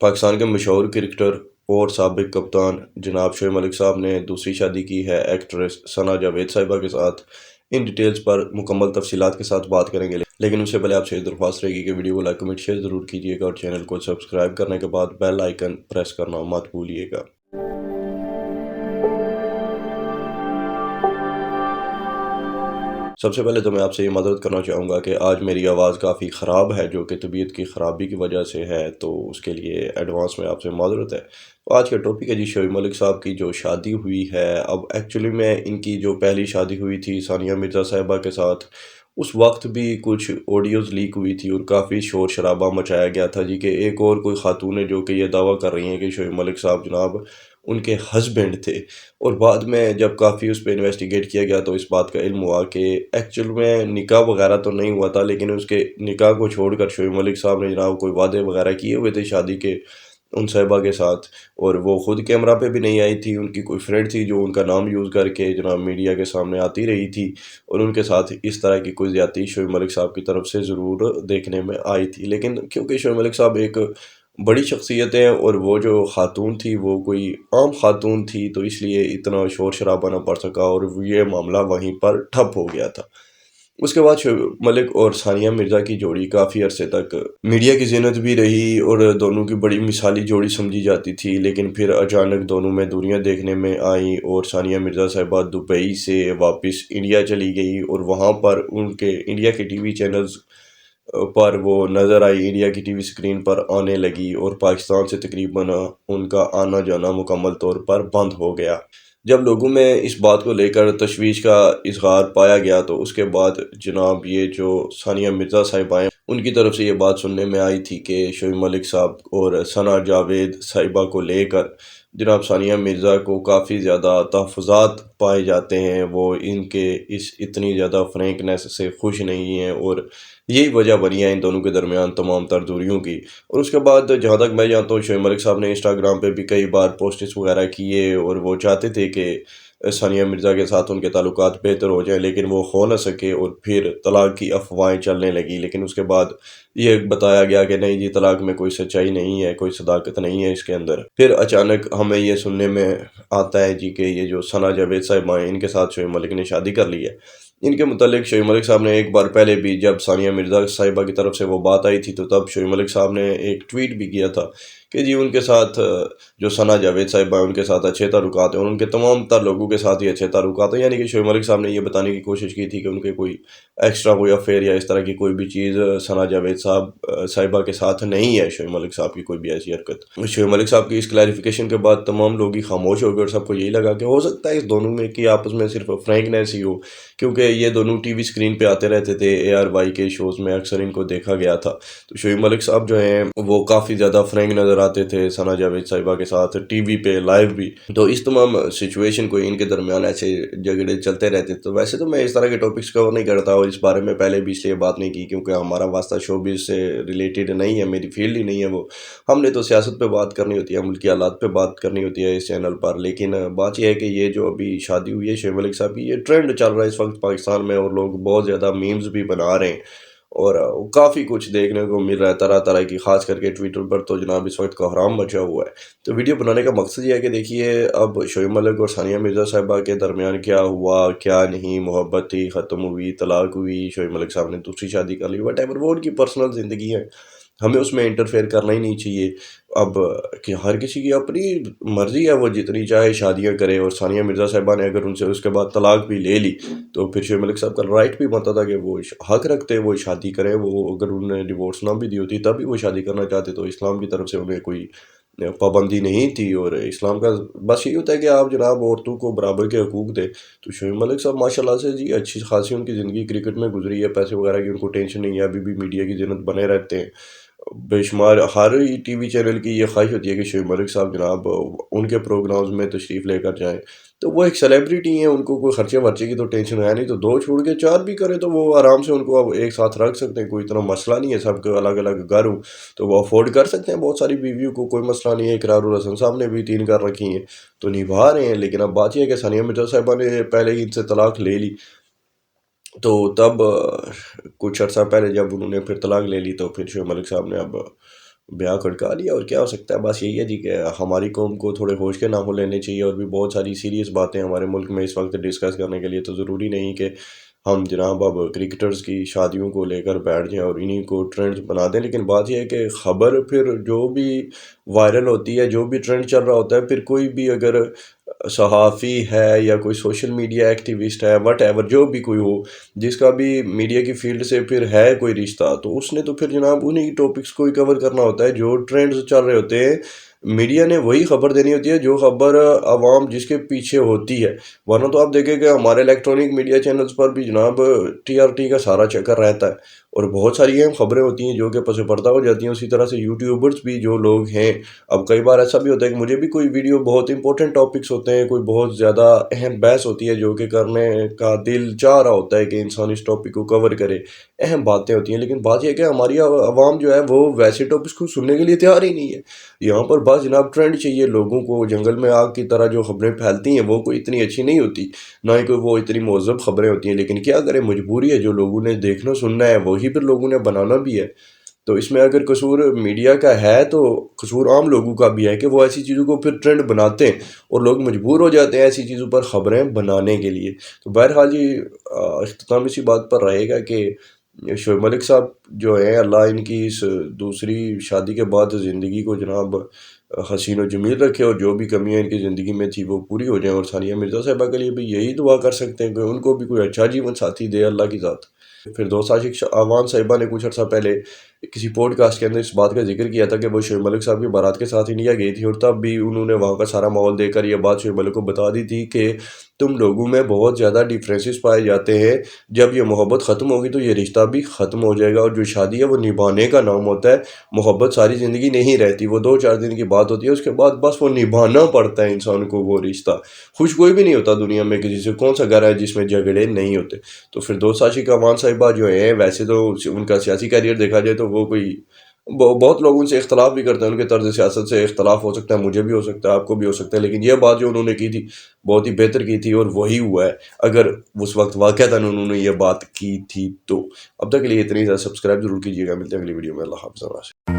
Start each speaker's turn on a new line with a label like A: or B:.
A: پاکستان کے مشہور کرکٹر اور سابق کپتان جناب شعیب ملک صاحب نے دوسری شادی کی ہے ایکٹریس ثنا جاوید صاحبہ کے ساتھ۔ ان ڈیٹیلز پر مکمل تفصیلات کے ساتھ بات کریں گے، لیکن اس سے پہلے آپ سے درخواست رہے گی کہ ویڈیو کو لائک کمنٹ شیئر ضرور کیجیے گا اور چینل کو سبسکرائب کرنے کے بعد بیل آئیکن پریس کرنا مت بھولیے گا۔ سب سے پہلے تو میں آپ سے یہ معذرت کرنا چاہوں گا کہ آج میری آواز کافی خراب ہے، جو کہ طبیعت کی خرابی کی وجہ سے ہے، تو اس کے لیے ایڈوانس میں آپ سے معذرت ہے۔ تو آج کا ٹاپک ہے جی شعیب ملک صاحب کی جو شادی ہوئی ہے۔ اب ایکچولی میں ان کی جو پہلی شادی ہوئی تھی ثانیہ مرزا صاحبہ کے ساتھ، اس وقت بھی کچھ آڈیوز لیک ہوئی تھی اور کافی شور شرابہ مچایا گیا تھا جی کہ ایک اور کوئی خاتون ہے جو کہ یہ دعویٰ کر رہی ہیں کہ شعیب ملک صاحب جناب ان کے ہسبینڈ تھے، اور بعد میں جب کافی اس پہ انویسٹیگیٹ کیا گیا تو اس بات کا علم ہوا کہ ایکچول میں نکاح وغیرہ تو نہیں ہوا تھا، لیکن اس کے نکاح کو چھوڑ کر شعیب ملک صاحب نے جناب کوئی وعدے وغیرہ کیے ہوئے تھے شادی کے ان صاحبہ کے ساتھ، اور وہ خود کیمرہ پہ بھی نہیں آئی تھی۔ ان کی کوئی فرینڈ تھی جو ان کا نام یوز کر کے جناب میڈیا کے سامنے آتی رہی تھی، اور ان کے ساتھ اس طرح کی کوئی زیادتی شعیب ملک صاحب کی طرف سے ضرور دیکھنے میں آئی تھی۔ لیکن کیونکہ شعیب ملک صاحب ایک بڑی شخصیت ہیں اور وہ جو خاتون تھی وہ کوئی عام خاتون تھی، تو اس لیے اتنا شور شرابہ نہ پڑ سکا اور یہ معاملہ وہیں پر ٹھپ ہو گیا تھا۔ اس کے بعد شعیب ملک اور ثانیہ مرزا کی جوڑی کافی عرصے تک میڈیا کی زینت بھی رہی اور دونوں کی بڑی مثالی جوڑی سمجھی جاتی تھی، لیکن پھر اچانک دونوں میں دوریاں دیکھنے میں آئیں اور ثانیہ مرزا صاحبہ دبئی سے واپس انڈیا چلی گئی، اور وہاں پر ان کے انڈیا کے ٹی وی چینلز پر وہ نظر آئی، انڈیا کی ٹی وی سکرین پر آنے لگی، اور پاکستان سے تقریباً ان کا آنا جانا مکمل طور پر بند ہو گیا۔ جب لوگوں میں اس بات کو لے کر تشویش کا اظہار پایا گیا تو اس کے بعد جناب یہ جو ثانیہ مرزا صاحبہ ہیں ان کی طرف سے یہ بات سننے میں آئی تھی کہ شعیب ملک صاحب اور ثنا جاوید صاحبہ کو لے کر جناب ثانیہ مرزا کو کافی زیادہ تحفظات پائے جاتے ہیں، وہ ان کے اس اتنی زیادہ فرینکنیس سے خوش نہیں ہیں، اور یہی وجہ بنی ہے ان دونوں کے درمیان تمام تر دوریوں کی۔ اور اس کے بعد جہاں تک میں جانتا ہوں شعیب ملک صاحب نے انسٹاگرام پہ بھی کئی بار پوسٹس وغیرہ کیے اور وہ چاہتے تھے کہ ثانیہ مرزا کے ساتھ ان کے تعلقات بہتر ہو جائیں، لیکن وہ ہو نہ سکے اور پھر طلاق کی افواہیں چلنے لگی۔ لیکن اس کے بعد یہ بتایا گیا کہ نہیں جی طلاق میں کوئی سچائی نہیں ہے، کوئی صداقت نہیں ہے اس کے اندر۔ پھر اچانک ہمیں یہ سننے میں آتا ہے جی کہ یہ جو ثنا جاوید صاحبہ ہیں ان کے ساتھ شعیب ملک نے شادی کر لی ہے۔ ان کے متعلق شعیب ملک صاحب نے ایک بار پہلے بھی جب ثانیہ مرزا صاحبہ کی طرف سے وہ بات آئی تھی تو تب شعیب ملک صاحب نے ایک ٹویٹ بھی کیا تھا کہ جی ان کے ساتھ جو ثنا جاوید صاحبہ ہیں ان کے ساتھ اچھے تعلقات ہیں، اور ان کے تمام تر لوگوں کے ساتھ ہی اچھے تعلقات ہیں، یعنی کہ شعیب ملک صاحب نے یہ بتانے کی کوشش کی تھی کہ ان کے کوئی ایکسٹرا کوئی افیئر یا اس طرح کی کوئی بھی چیز ثنا جاوید صاحبہ کے ساتھ نہیں ہے، شعیب ملک صاحب کی کوئی بھی ایسی حرکت۔ شعیب ملک صاحب کی اس کلیریفیکیشن کے بعد تمام لوگ ہی خاموش ہو گئے اور سب کو یہی لگا کہ ہو سکتا ہے اس دونوں میں کی آپس میں صرف فرینکنیس ہی ہو، کیونکہ یہ دونوں ٹی وی سکرین پہ آتے رہتے تھے، اے آر وائی کے شوز میں اکثر ان کو دیکھا گیا تھا۔ تو شعیب ملک صاحب جو ہیں وہ کافی زیادہ فرینک نظر آتے تھے ثنا جاوید صاحبہ کے ساتھ، ٹی وی پہ لائیو بھی۔ تو اس تمام سچویشن کو ان کے درمیان ایسے جھگڑے چلتے رہتے، تو ویسے تو میں اس طرح کے ٹاپکس کور نہیں کرتا اور اس بارے میں پہلے بھی اس لیے بات نہیں کی کیونکہ ہمارا واسطہ شوبز سے ریلیٹڈ نہیں ہے، میری فیلڈ ہی نہیں ہے وہ۔ ہم نے تو سیاست پہ بات کرنی ہوتی ہے، ملکی حالات پہ بات کرنی ہوتی ہے اس چینل پر، لیکن بات یہ ہے کہ یہ جو ابھی شادی ہوئی ہے شعیب ملک صاحب کی، یہ ٹرینڈ چل رہا ہے اس وقت پاکستان میں، اور لوگ بہت زیادہ میمز بھی بنا رہے ہیں اور کافی کچھ دیکھنے کو مل رہا ہے طرح طرح کی، خاص کر کے ٹویٹر پر تو جناب اس وقت کوحرام مچا ہوا ہے۔ تو ویڈیو بنانے کا مقصد یہ ہے کہ دیکھیے اب شعیب ملک اور ثانیہ مرزا صاحبہ کے درمیان کیا ہوا کیا نہیں، محبت تھی، ختم ہوئی، طلاق ہوئی، شعیب ملک صاحب نے دوسری شادی کر لی، وٹ ایور، وہ ان کی پرسنل زندگی ہے، ہمیں اس میں انٹرفیئر کرنا ہی نہیں چاہیے۔ اب کہ ہر کسی کی اپنی مرضی ہے، وہ جتنی چاہے شادیاں کرے، اور ثانیہ مرزا صاحبہ نے اگر ان سے اس کے بعد طلاق بھی لے لی تو پھر شعیب ملک صاحب کا رائٹ بھی بنتا تھا کہ وہ حق رکھتے وہ شادی کریں، وہ اگر انہوں نے ڈیورس نہ بھی دی ہوتی تب بھی وہ شادی کرنا چاہتے تو اسلام کی طرف سے انہیں کوئی پابندی نہیں تھی، اور اسلام کا بس یہ ہوتا ہے کہ آپ جناب عورتوں کو برابر کے حقوق دیں۔ تو شعیب ملک صاحب ماشاءاللہ سے جی اچھی خاصی ان کی زندگی کرکٹ میں گزری ہے، پیسے وغیرہ کی ان کو ٹینشن نہیں ہے، ابھی بھی میڈیا کی زینت بنے رہتے ہیں۔ بے شمار ہر ٹی وی چینل کی یہ خواہش ہوتی ہے کہ شعیب ملک صاحب جناب ان کے پروگرامز میں تشریف لے کر جائیں، تو وہ ایک سیلیبریٹی ہیں، ان کو کوئی خرچے ورچے کی تو ٹینشن ہے نہیں، تو دو چھوڑ کے چار بھی کریں تو وہ آرام سے ان کو اب ایک ساتھ رکھ سکتے ہیں، کوئی اتنا مسئلہ نہیں ہے، سب کے الگ الگ گھر ہوں تو وہ افورڈ کر سکتے ہیں، بہت ساری بیویوں کو کوئی مسئلہ نہیں ہے۔ اقرار الحسن صاحب نے بھی 3 کر رکھی ہیں تو نبھا رہے ہیں، لیکن اب بات یہ ہے کہ ثانیہ مرزا صاحبہ نے پہلے ہی ان سے طلاق لے لی، تو تب کچھ عرصہ پہلے جب انہوں نے پھر طلاق لے لی تو پھر شعیب ملک صاحب نے اب بیاں کھڑکا لیا، اور کیا ہو سکتا ہے؟ بس یہی ہے جی کہ ہماری قوم کو تھوڑے ہوش کے ناموں لینے چاہیے، اور بھی بہت ساری سیریس باتیں ہمارے ملک میں اس وقت ڈسکس کرنے کے لیے، تو ضروری نہیں کہ ہم جناب اب کرکٹرز کی شادیوں کو لے کر بیٹھ جائیں اور انہی کو ٹرینڈز بنا دیں۔ لیکن بات یہ ہے کہ خبر پھر جو بھی وائرل ہوتی ہے، جو بھی ٹرینڈ چل رہا ہوتا ہے، پھر کوئی بھی اگر صحافی ہے یا کوئی سوشل میڈیا ایکٹیوسٹ ہے، وٹ ایور جو بھی کوئی ہو، جس کا بھی میڈیا کی فیلڈ سے پھر ہے کوئی رشتہ، تو اس نے تو پھر جناب انہی ٹاپکس کو ہی کور کرنا ہوتا ہے جو ٹرینڈز چل رہے ہوتے ہیں۔ میڈیا نے وہی خبر دینی ہوتی ہے جو خبر عوام جس کے پیچھے ہوتی ہے، ورنہ تو آپ دیکھیں کہ ہمارے الیکٹرانک میڈیا چینلز پر بھی جناب ٹی آر ٹی کا سارا چکر رہتا ہے، اور بہت ساری اہم خبریں ہوتی ہیں جو کہ پس پردہ ہو جاتی ہیں۔ اسی طرح سے یوٹیوبرز بھی جو لوگ ہیں، اب کئی بار ایسا بھی ہوتا ہے کہ مجھے بھی کوئی ویڈیو بہت امپورٹنٹ ٹاپکس ہوتے ہیں، کوئی بہت زیادہ اہم بحث ہوتی ہے جو کہ کرنے کا دل چاہ رہا ہوتا ہے کہ انسان اس ٹاپک کو کور کرے، اہم باتیں ہوتی ہیں، لیکن بات یہ ہے کہ ہماری عوام جو ہے وہ ویسے ٹاپکس کو سننے کے لیے تیار ہی نہیں ہے۔ یہاں پر بس جناب ٹرینڈ چاہیے لوگوں کو، جنگل میں آگ کی طرح جو خبریں پھیلتی ہیں وہ کوئی اتنی اچھی نہیں ہوتی، نہ ہی کوئی وہ اتنی مہذب خبریں ہوتی ہیں، لیکن کیا کریں، مجبوری ہے، جو لوگوں نے دیکھنا سننا ہے وہی پھر لوگوں نے بنانا بھی ہے۔ تو اس میں اگر قصور میڈیا کا ہے تو قصور عام لوگوں کا بھی ہے کہ وہ ایسی چیزوں کو پھر ٹرینڈ بناتے ہیں، اور لوگ مجبور ہو جاتے ہیں ایسی چیزوں پر خبریں بنانے کے لیے۔ تو بہرحال یہ اختتامی سی بات پر رہے گا کہ شعیب ملک صاحب جو ہیں، اللہ ان کی اس دوسری شادی کے بعد زندگی کو جناب حسین و جمیل رکھے، اور جو بھی کمیاں ان کی زندگی میں تھی وہ پوری ہو جائیں، اور ثانیہ مرزا صاحبہ کے لیے بھی یہی دعا کر سکتے ہیں کہ ان کو بھی کوئی اچھا جیون ساتھی دے اللہ کی ذات۔ پھر دوست عاشق اعوان صاحبہ نے کچھ عرصہ پہلے کسی پوڈ کاسٹ کے اندر اس بات کا ذکر کیا تھا کہ وہ شعیب ملک صاحب کی بارات کے ساتھ انڈیا گئی تھی، اور تب بھی انہوں نے وہاں کا سارا ماحول دیکھ کر یہ بات شعیب ملک کو بتا دی تھی کہ تم لوگوں میں بہت زیادہ ڈیفرینسز پائے جاتے ہیں، جب یہ محبت ختم ہوگی تو یہ رشتہ بھی ختم ہو جائے گا، اور جو شادی ہے وہ نبھانے کا نام ہوتا ہے، محبت ساری زندگی نہیں رہتی، وہ 2-4 دن کی بات ہوتی ہے، اس کے بعد بس وہ نبھانا پڑتا ہے انسان کو وہ رشتہ۔ خوش کوئی بھی نہیں ہوتا دنیا میں کسی سے، کون سا گھر ہے جس میں جھگڑے نہیں ہوتے۔ تو پھر دوست عاشق اعوان صاحبہ جو ہیں، ویسے تو ان کا سیاسی کیریئر دیکھا جائے تو وہ کوئی بہت لوگ ان سے اختلاف بھی کرتے ہیں، ان کے طرز سیاست سے اختلاف ہو سکتا ہے، مجھے بھی ہو سکتا ہے، آپ کو بھی ہو سکتا ہے، لیکن یہ بات جو انہوں نے کی تھی بہت ہی بہتر کی تھی، اور وہی ہوا ہے اگر اس وقت واقعتاً انہوں نے یہ بات کی تھی تو۔ اب تک کے لیے اتنی، سبسکرائب ضرور کیجیے گا، ملتے ہیں اگلی ویڈیو میں، اللہ حافظ۔